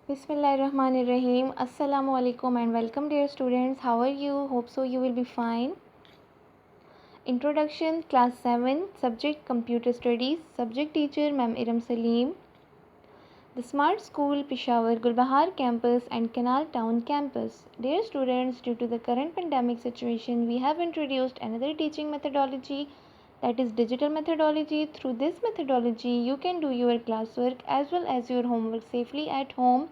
Bismillahirrahmanirrahim. Assalamu alaikum and welcome dear students. How are you? Hope so you will be fine. Introduction Class 7 Subject Computer Studies. Subject Teacher Ma'am Iram Salim. The Smart School Peshawar Gulbahar Campus and Canal Town Campus. Dear students, due to the current pandemic situation, we have introduced another teaching methodology, that is digital methodology. Through this methodology, you can do your classwork as well as your homework safely at home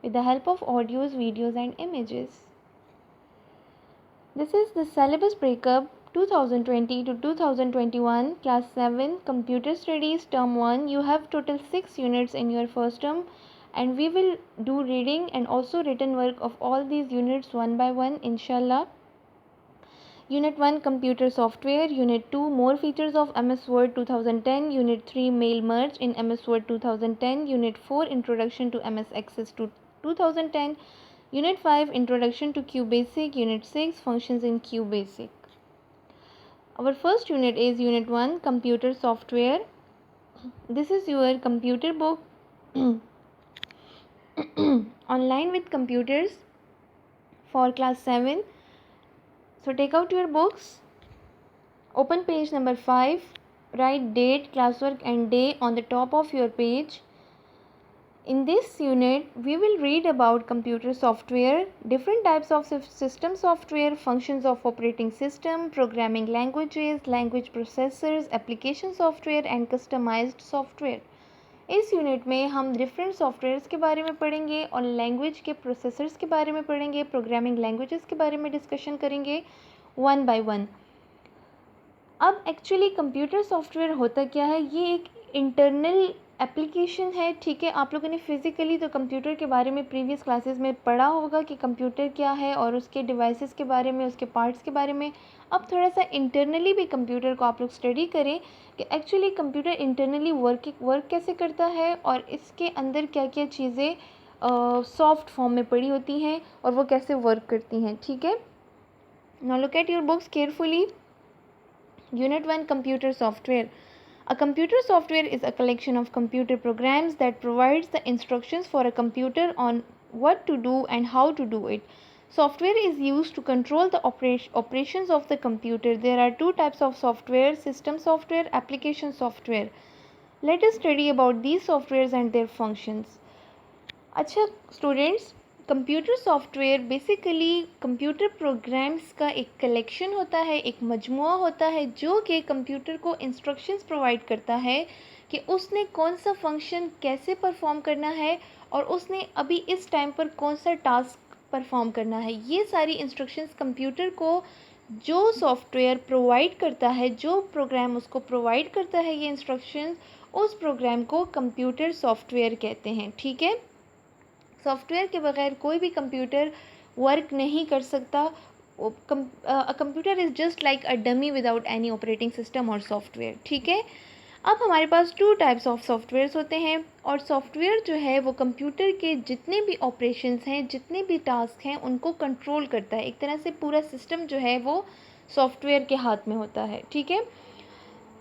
with the help of audios, videos and images. This is the syllabus breakup 2020 to 2021 Class 7 Computer Studies Term 1. You have total 6 units in your first term and we will do reading and also written work of all these units one by one inshallah. Unit 1 Computer Software, Unit 2 More Features of MS Word 2010, Unit 3 Mail Merge in MS Word 2010, Unit 4 Introduction to MS Access 2010, Unit 5 Introduction to QBasic, Unit 6 Functions in QBasic. Our first unit is Unit 1 Computer Software. This is your computer book Online with Computers for Class 7. So take out your books, open page number 5, write date, classwork and day on the top of your page. In this unit, we will read about computer software, different types of system software, functions of operating system, programming languages, language processors, application software and customized software. इस unit में हम different softwares के बारे में पढ़ेंगे और language के processors के बारे में पढ़ेंगे, प्रोग्रामिंग लैंग्वेजेस के बारे में डिस्कशन करेंगे वन बाय वन. अब एक्चुअली कंप्यूटर सॉफ्टवेयर होता क्या है, ये एक इंटरनल एप्लीकेशन है. ठीक है, आप लोगों ने फिज़िकली तो कंप्यूटर के बारे में प्रीवियस क्लासेस में पढ़ा होगा कि कंप्यूटर क्या है और उसके डिवाइसेस के बारे में, उसके पार्ट्स के बारे में. अब थोड़ा सा इंटरनली भी कंप्यूटर को आप लोग स्टडी करें कि एक्चुअली कंप्यूटर इंटरनली वर्क कैसे करता है और इसके अंदर क्या क्या चीज़ें सॉफ्ट फॉर्म में पड़ी होती हैं और वो कैसे वर्क करती हैं. ठीक है, now look at your books carefully. Unit 1 Computer Software. A computer software is a collection of computer programs that provides the instructions for a computer on what to do and how to do it. Software is used to control the operations of the computer. There are two types of software: system software, application software. Let us study about these softwares and their functions. अच्छा students, computer software basically computer programs का एक collection होता है, एक मजमुआ होता है जो कि कंप्यूटर को इंस्ट्रक्शंस प्रोवाइड करता है कि उसने कौन सा फंक्शन कैसे परफॉर्म करना है और उसने अभी इस टाइम पर कौन सा टास्क परफॉर्म करना है. ये सारी इंस्ट्रक्शंस कंप्यूटर को जो सॉफ्टवेयर प्रोवाइड करता है, जो प्रोग्राम उसको प्रोवाइड करता है ये इंस्ट्रक्शंस, उस प्रोग्राम को कंप्यूटर सॉफ्टवेयर कहते हैं. ठीक है, सॉफ्टवेयर के बगैर कोई भी कंप्यूटर वर्क नहीं कर सकता. Computer is just like a dummy without any operating system और सॉफ्टवेयर. ठीक है, अब हमारे पास टू टाइप्स ऑफ सॉफ्टवेयर्स होते हैं और सॉफ्टवेयर जो है वो कंप्यूटर के जितने भी ऑपरेशंस हैं, जितने भी टास्क हैं, उनको कंट्रोल करता है. एक तरह से पूरा सिस्टम जो है वो सॉफ्टवेयर के हाथ में होता है. ठीक है,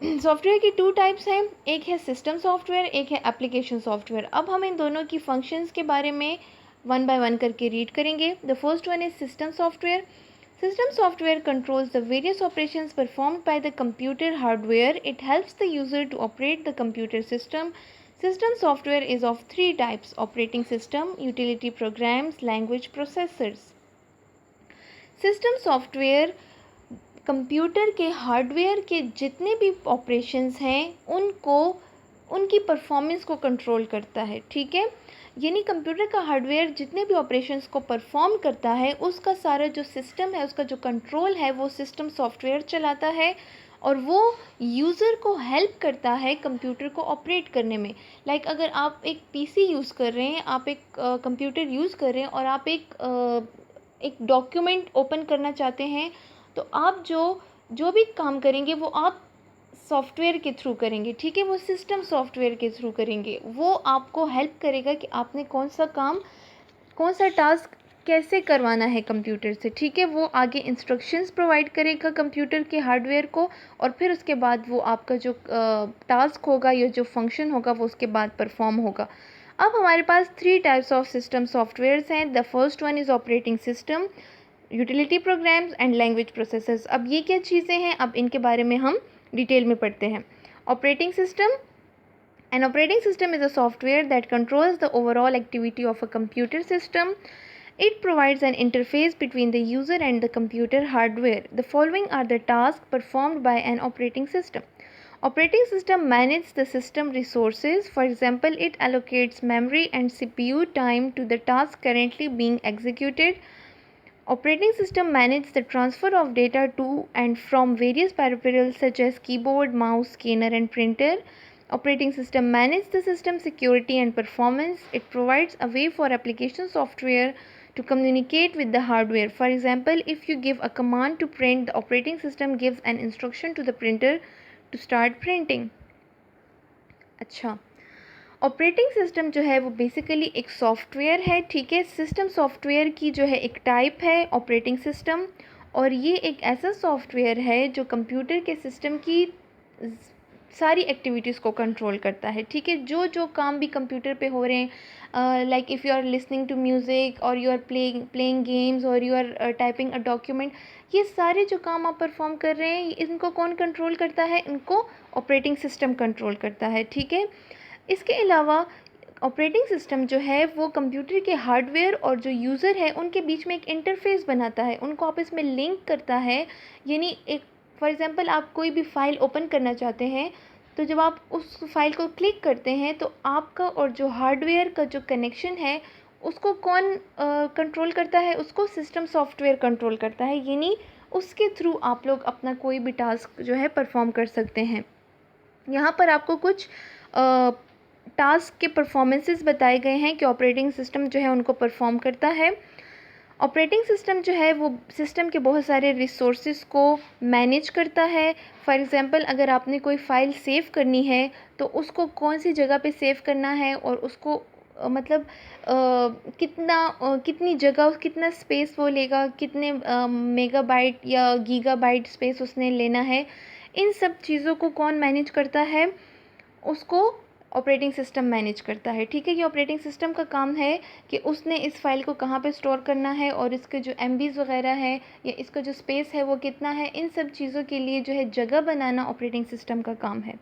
सॉफ्टवेयर की टू टाइप्स हैं, एक है सिस्टम सॉफ्टवेयर, एक है एप्लीकेशन सॉफ्टवेयर. अब हम इन दोनों की फंक्शंस के बारे में वन बाय वन करके रीड करेंगे. The first one is system software. System software controls the various operations performed by the computer hardware. It helps the user to operate the computer system. System software is of three types: operating system, utility programs, language processors. System software computer के hardware के जितने भी operations हैं उनको, उनकी performance को control करता है. ठीक है, यानी कंप्यूटर का हार्डवेयर जितने भी ऑपरेशंस को परफॉर्म करता है उसका सारा जो सिस्टम है, उसका जो कंट्रोल है, वो सिस्टम सॉफ्टवेयर चलाता है और वो यूज़र को हेल्प करता है कंप्यूटर को ऑपरेट करने में. लाइक अगर आप एक पीसी यूज़ कर रहे हैं, आप एक कंप्यूटर यूज़ कर रहे हैं और आप एक डॉक्यूमेंट ओपन करना चाहते हैं, तो आप जो भी काम करेंगे वो आप सॉफ्टवेयर के थ्रू करेंगे. ठीक है, वो सिस्टम सॉफ्टवेयर के थ्रू करेंगे. वो आपको हेल्प करेगा कि आपने कौन सा काम, कौन सा टास्क कैसे करवाना है कंप्यूटर से. ठीक है, वो आगे इंस्ट्रक्शंस प्रोवाइड करेगा कंप्यूटर के हार्डवेयर को और फिर उसके बाद वो आपका जो टास्क होगा या जो फंक्शन होगा वो उसके बाद परफॉर्म होगा. अब हमारे पास 3 टाइप्स ऑफ सिस्टम सॉफ्टवेयर्स हैं. The first one is operating system, utility programmes and language processors. अब ये क्या चीज़ें हैं, अब इनके बारे में हम डिटेल में पढ़ते हैं. Operating system. An operating system is a software that controls the overall activity of a computer system. It provides an interface between the user and the computer hardware. The following are the tasks performed by an operating system. Operating system manages the system resources. For example, it allocates memory and CPU time to the task currently being executed. Operating system manages the transfer of data to and from various peripherals such as keyboard, mouse, scanner, and printer. Operating system manages the system security and performance. It provides a way for application software to communicate with the hardware. For example, if you give a command to print, the operating system gives an instruction to the printer to start printing. अच्छा, operating system जो है वो basically एक software है. ठीक है, system software की जो है एक टाइप है ऑपरेटिंग सिस्टम, और ये एक ऐसा सॉफ्टवेयर है जो कंप्यूटर के सिस्टम की सारी एक्टिविटीज़ को कंट्रोल करता है. ठीक है, जो जो काम भी कंप्यूटर पे हो रहे हैं, like if you are listening to music और यू आर प्लेइंग गेम्स और you are typing a document, ये सारे जो काम आप परफॉर्म कर रहे हैं इनको कौन कंट्रोल करता है? इनको ऑपरेटिंग सिस्टम कंट्रोल करता है. ठीक है, इसके अलावा ऑपरेटिंग सिस्टम जो है वो कंप्यूटर के हार्डवेयर और जो यूज़र है उनके बीच में एक इंटरफेस बनाता है, उनको आपस में लिंक करता है. यानी एक फॉर एग्ज़ाम्पल आप कोई भी फ़ाइल ओपन करना चाहते हैं, तो जब आप उस फाइल को क्लिक करते हैं तो आपका और जो हार्डवेयर का जो कनेक्शन है उसको कौन कंट्रोल करता है? उसको सिस्टम सॉफ्टवेयर कंट्रोल करता है. यानी उसके थ्रू आप लोग अपना कोई भी टास्क जो है परफॉर्म कर सकते हैं. यहाँ पर आपको कुछ टास्क के परफॉर्मेंसेस बताए गए हैं कि ऑपरेटिंग सिस्टम जो है उनको परफॉर्म करता है. ऑपरेटिंग सिस्टम जो है वो सिस्टम के बहुत सारे रिसोर्सेज को मैनेज करता है. फॉर एग्ज़ाम्पल, अगर आपने कोई फ़ाइल सेव करनी है तो उसको कौन सी जगह पे सेव करना है और उसको मतलब कितनी जगह, कितना स्पेस वो लेगा, कितने मेगाबाइट या गीगाबाइट स्पेस उसने लेना है, इन सब चीज़ों को कौन मैनेज करता है? उसको ऑपरेटिंग सिस्टम मैनेज करता है. ठीक है, ये ऑपरेटिंग सिस्टम का काम है कि उसने इस फाइल को कहाँ पे स्टोर करना है और इसके जो एमबीज़ वगैरह है या इसका जो स्पेस है वो कितना है, इन सब चीज़ों के लिए जो है जगह बनाना ऑपरेटिंग सिस्टम का काम है.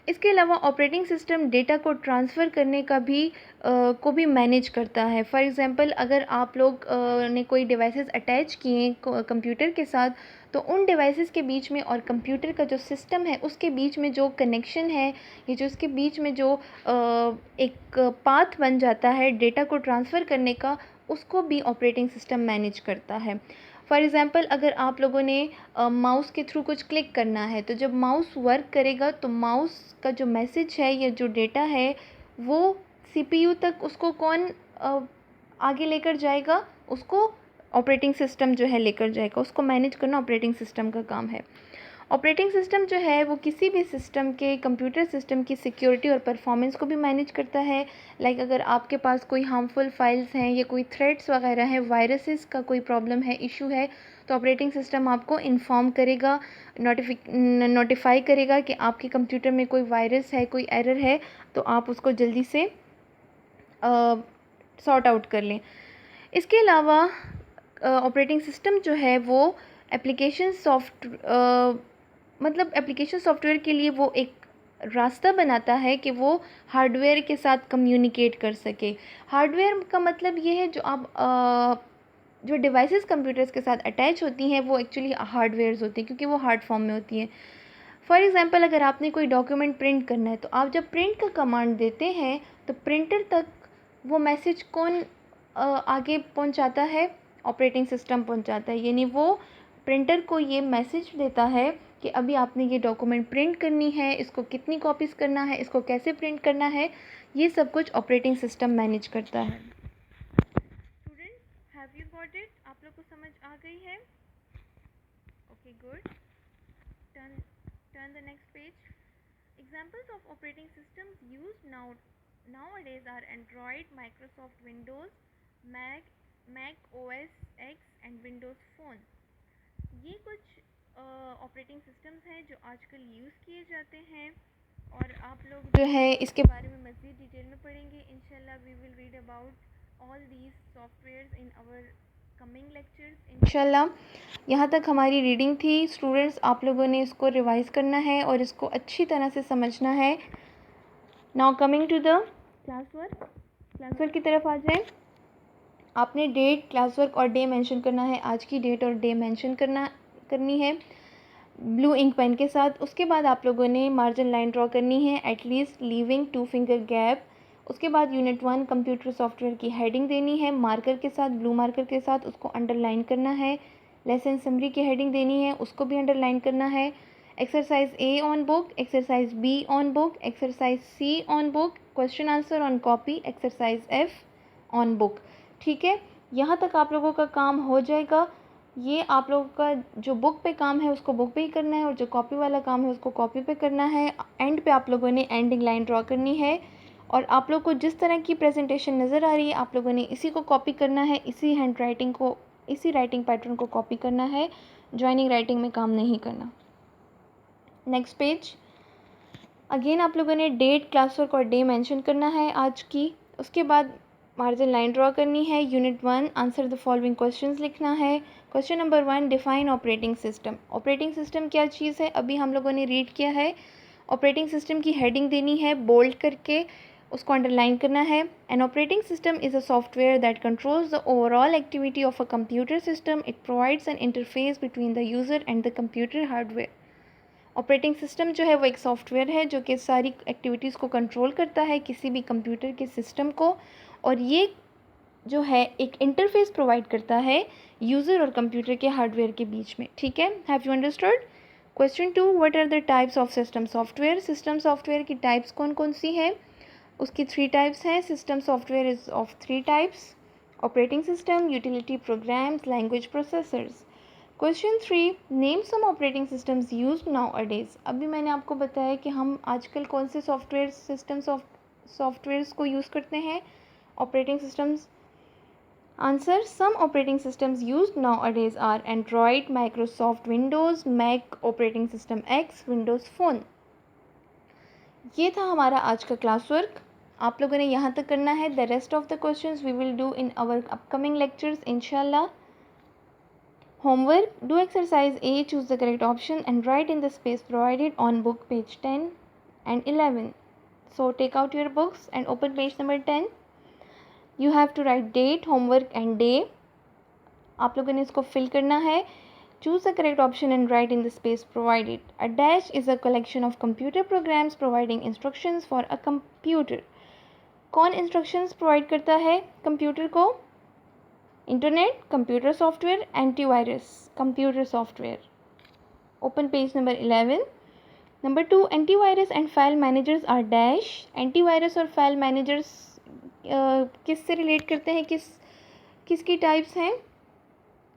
इसके अलावा ऑपरेटिंग सिस्टम डेटा को ट्रांसफ़र करने का भी को भी मैनेज करता है. फॉर एग्ज़ाम्पल, अगर आप लोग ने कोई डिवाइसेस अटैच किए कंप्यूटर के साथ, तो उन डिवाइसेस के बीच में और कंप्यूटर का जो सिस्टम है उसके बीच में जो कनेक्शन है, ये जो इसके बीच में जो एक पाथ बन जाता है डेटा को ट्रांसफ़र करने का, उसको भी ऑपरेटिंग सिस्टम मैनेज करता है. फॉर एग्ज़ाम्पल, अगर आप लोगों ने माउस के थ्रू कुछ क्लिक करना है, तो जब माउस वर्क करेगा तो माउस का जो मैसेज है या जो डेटा है वो सीपीयू तक उसको कौन आगे लेकर जाएगा? उसको ऑपरेटिंग सिस्टम जो है लेकर जाएगा. उसको मैनेज करना ऑपरेटिंग सिस्टम का काम है. ऑपरेटिंग सिस्टम जो है वो किसी भी सिस्टम के, कंप्यूटर सिस्टम की सिक्योरिटी और परफॉर्मेंस को भी मैनेज करता है. लाइक अगर आपके पास कोई हार्मफुल फाइल्स हैं या कोई थ्रेड्स वगैरह हैं, वायरसेस का कोई प्रॉब्लम है, इशू है, तो ऑपरेटिंग सिस्टम आपको इन्फॉर्म करेगा, नोटिफाई करेगा कि आपके कंप्यूटर में कोई वायरस है, कोई एरर है, तो आप उसको जल्दी से सॉर्ट आउट कर लें. इसके अलावा ऑपरेटिंग सिस्टम जो है वो एप्लीकेशन एप्लीकेशन सॉफ्टवेयर के लिए वो एक रास्ता बनाता है कि वो हार्डवेयर के साथ कम्युनिकेट कर सके. हार्डवेयर का मतलब ये है जो आप जो डिवाइसेस कंप्यूटर्स के साथ अटैच होती हैं वो एक्चुअली हार्डवेयर्स होती हैं, क्योंकि वो हार्ड फॉर्म में होती हैं. फॉर एग्ज़ाम्पल, अगर आपने कोई डॉक्यूमेंट प्रिंट करना है, तो आप जब प्रिंट का कमांड देते हैं तो प्रिंटर तक वो मैसेज कौन आगे पहुंचाता है? ऑपरेटिंग सिस्टम पहुंचाता है. यानी वो प्रिंटर को ये मैसेज देता है कि अभी आपने ये डॉक्यूमेंट प्रिंट करनी है, इसको कितनी कॉपीज़ करना है, इसको कैसे प्रिंट करना है, ये सब कुछ ऑपरेटिंग सिस्टम मैनेज करता है. Students, have you got it? आप लोग को समझ आ गई है? Okay, good. Turn the next page. Examples of operating systems used nowadays are Android, Microsoft Windows, Mac OS X and Windows Phone. ये कुछ ऑपरेटिंग सिस्टम्स हैं जो आजकल यूज़ किए जाते हैं. और आप लोग जो है इसके बारे में मज़ीद डिटेल में पढ़ेंगे इंशाल्लाह। We will read about all these softwares in our coming lectures इंशाल्लाह। यहाँ तक हमारी रीडिंग थी स्टूडेंट्स, आप लोगों ने इसको रिवाइज़ करना है और इसको अच्छी तरह से समझना है। Now coming to the class work की तरफ आ जाए। आपने डेट, क्लास वर्क और डे मेंशन करना है। आज की डेट और डे मेंशन करनी है ब्लू इंक पेन के साथ। उसके बाद आप लोगों ने मार्जिन लाइन ड्रॉ करनी है एटलीस्ट लीविंग 2 फिंगर गैप। उसके बाद यूनिट 1 कंप्यूटर सॉफ्टवेयर की हेडिंग देनी है मार्कर के साथ, ब्लू मार्कर के साथ, उसको अंडरलाइन करना है। लेसन समरी की हेडिंग देनी है, उसको भी अंडरलाइन करना है। Exercise A on book, exercise B on book, exercise C on book, question answer on copy, exercise F on book. ठीक है, यहाँ तक आप लोगों का काम हो जाएगा। ये आप लोगों का जो बुक पे काम है उसको बुक पे ही करना है और जो कॉपी वाला काम है उसको कॉपी पे करना है। एंड पे आप लोगों ने एंडिंग लाइन ड्रॉ करनी है और आप लोग को जिस तरह की प्रेजेंटेशन नज़र आ रही है आप लोगों ने इसी को कॉपी करना है, इसी हैंड राइटिंग को, इसी राइटिंग पैटर्न को कॉपी करना है। जॉइनिंग राइटिंग में काम नहीं करना। Next page. अगेन आप लोगों ने डेट, क्लास वर्क और डे मेंशन करना है आज की। उसके बाद मार्जिन लाइन ड्रॉ करनी है। Unit 1 answer the following questions लिखना है। Question number 1 define operating system. Operating system क्या चीज़ है अभी हम लोगों ने रीड किया है। ऑपरेटिंग सिस्टम की हेडिंग देनी है बोल्ड करके, उसको अंडरलाइन करना है। An operating system is a software that controls the overall activity of a computer system. It provides N interface between the user and the computer hardware. Operating system जो है वो एक सॉफ्टवेयर है जो कि सारी एक्टिविटीज़ को कंट्रोल करता है किसी भी कंप्यूटर के सिस्टम को, और ये जो है एक इंटरफेस प्रोवाइड करता है यूज़र और कंप्यूटर के हार्डवेयर के बीच में। ठीक है, have you understood. Question 2 what are the types of system software. System software की टाइप्स कौन कौन सी है, उसकी 3 टाइप्स हैं। System software is of 3 types: operating system, utility programs, language processors. Question 3 name some operating systems used nowadays. अभी मैंने आपको बताया कि हम आजकल कौन से सॉफ्टवेयर सॉफ्टवेयर्स को यूज़ करते हैं, operating systems. Answer some operating systems used nowadays are Android, Microsoft Windows, Mac operating system X, Windows phone. ये था हमारा आज का क्लास वर्क। आप लोगों ने यहाँ तक करना है। The rest of the questions we will do in our upcoming lectures इंशाल्लाह। Homework: do exercise A, choose the correct option and write in the space provided on book page 10 and 11. So take out your books and open page number 10. You have to write date, homework and day. आप लोगों ने इसको fill करना है। Choose the correct option and write in the space provided. A dash is a collection of computer programs providing instructions for a computer. कौन instructions provide करता है computer को? Internet, computer software, antivirus, computer software. Open page number 11। Number 2 antivirus and file managers are dash. Antivirus और file managers किस से relate करते हैं, किसकी टाइप्स हैं?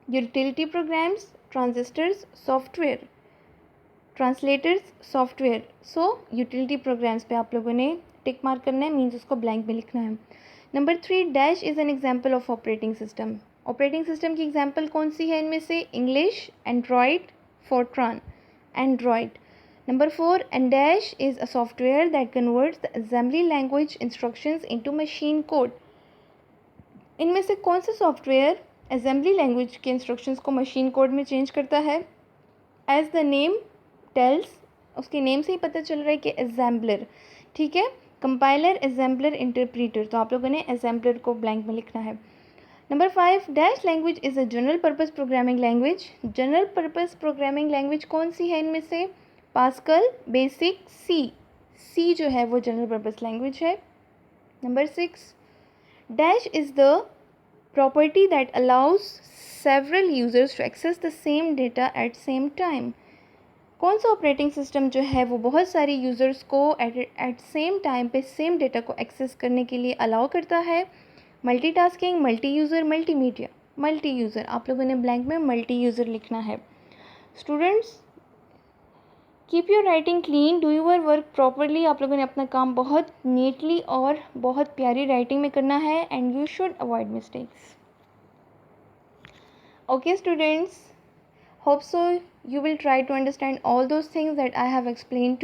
Utility programs, transistors, software, translators, software. So utility programs पे आप लोगों ने टिक मार्क करना है, मीन्स उसको ब्लैंक में लिखना है। Number 3 dash is an example of operating system. Operating system की एग्जाम्पल कौन सी है इनमें से? English, Android, Fortran, Android. Number 4 and dash is a software that converts the assembly language instructions into machine code. इनमें से कौन सा सॉफ्टवेयर असेंबली लैंग्वेज के इंस्ट्रक्शंस को मशीन कोड में चेंज करता है? एज द नेम टेल्स, उसके नेम से ही पता चल रहा है कि असेंबलर। ठीक है, कंपाइलर, असेंबलर, इंटरप्रीटर। तो आप लोगों ने असेंबलर को ब्लैंक में लिखना है। Number 5 dash language is a general purpose programming language. General purpose programming language कौन सी है इनमें से? पास्कल, बेसिक, सी जो है वो जनरल पर्पस लैंग्वेज है। Number 6 dash is the property that allows several users to access the same data at same time. कौन सा ऑपरेटिंग सिस्टम जो है वो बहुत सारे यूज़र्स को एट सेम टाइम पे सेम डेटा को एक्सेस करने के लिए अलाउ करता है? Multitasking, multi user, multimedia. Multi user, आप लोगों ने ब्लैंक में मल्टी यूज़र लिखना है। Students keep your writing clean, do your work properly. आप लोगों ने अपना काम बहुत नीटली और बहुत प्यारी राइटिंग में करना है and you should avoid mistakes. Okay students, hope so you will try to understand all those things that I have explained to